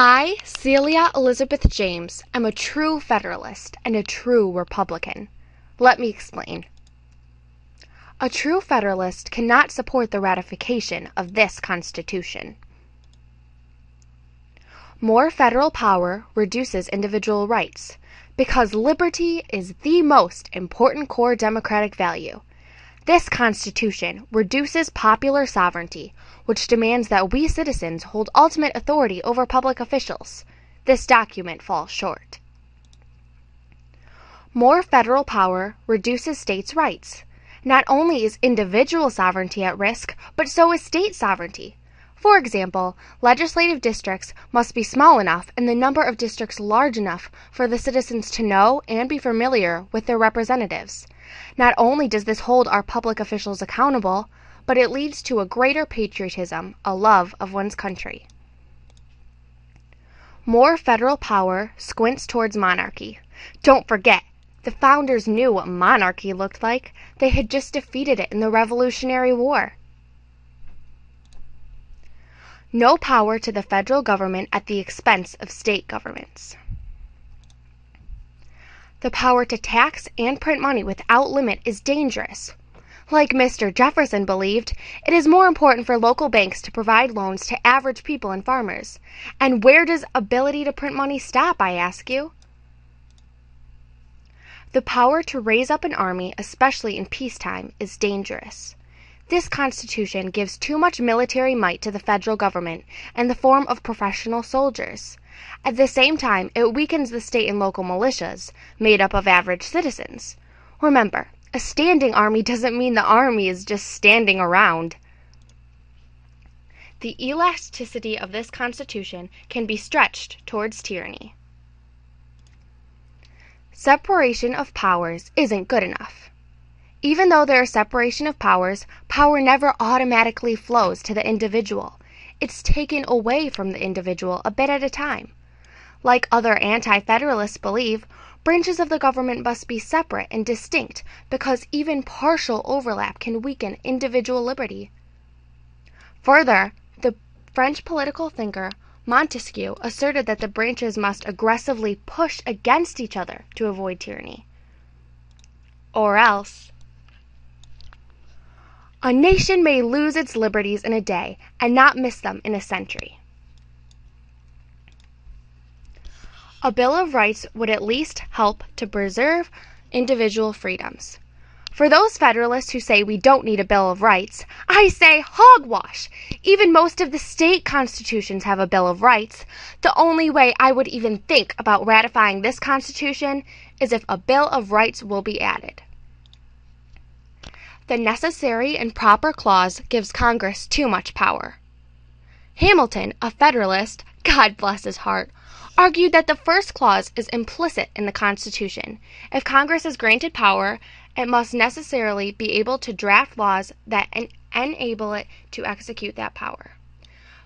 I, Celia Elizabeth James, am a true Federalist and a true Republican. Let me explain. A true Federalist cannot support the ratification of this Constitution. More federal power reduces individual rights, because liberty is the most important core democratic value. This Constitution reduces popular sovereignty, which demands that we citizens hold ultimate authority over public officials. This document falls short. More federal power reduces states' rights. Not only is individual sovereignty at risk, but so is state sovereignty. For example, legislative districts must be small enough and the number of districts large enough for the citizens to know and be familiar with their representatives. Not only does this hold our public officials accountable, but it leads to a greater patriotism, a love of one's country. More federal power squints towards monarchy. Don't forget, the founders knew what monarchy looked like. They had just defeated it in the Revolutionary War. No power to the federal government at the expense of state governments. The power to tax and print money without limit is dangerous. Like Mr. Jefferson believed, it is more important for local banks to provide loans to average people and farmers. And where does ability to print money stop, I ask you? The power to raise up an army, especially in peacetime, is dangerous. This Constitution gives too much military might to the federal government in the form of professional soldiers. At the same time, it weakens the state and local militias, made up of average citizens. Remember, a standing army doesn't mean the army is just standing around. The elasticity of this Constitution can be stretched towards tyranny. Separation of powers isn't good enough. Even though there is separation of powers, power never automatically flows to the individual. It's taken away from the individual a bit at a time. Like other anti-federalists believe, branches of the government must be separate and distinct because even partial overlap can weaken individual liberty. Further, the French political thinker Montesquieu asserted that the branches must aggressively push against each other to avoid tyranny. Or else, a nation may lose its liberties in a day and not miss them in a century. A Bill of Rights would at least help to preserve individual freedoms. For those Federalists who say we don't need a Bill of Rights, I say hogwash! Even most of the state constitutions have a Bill of Rights. The only way I would even think about ratifying this Constitution is if a Bill of Rights will be added. The necessary and proper clause gives Congress too much power. Hamilton, a Federalist, God bless his heart, argued that the first clause is implicit in the Constitution. If Congress is granted power, it must necessarily be able to draft laws that enable it to execute that power.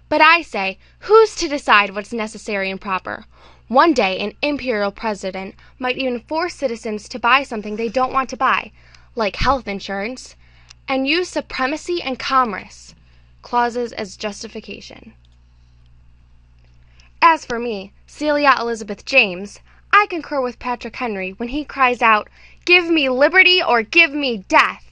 But I say, who's to decide what's necessary and proper? One day, an imperial president might even force citizens to buy something they don't want to buy, like health insurance, and use supremacy and commerce clauses as justification. As for me, Celia Elizabeth James, I concur with Patrick Henry when he cries out, "Give me liberty or give me death!"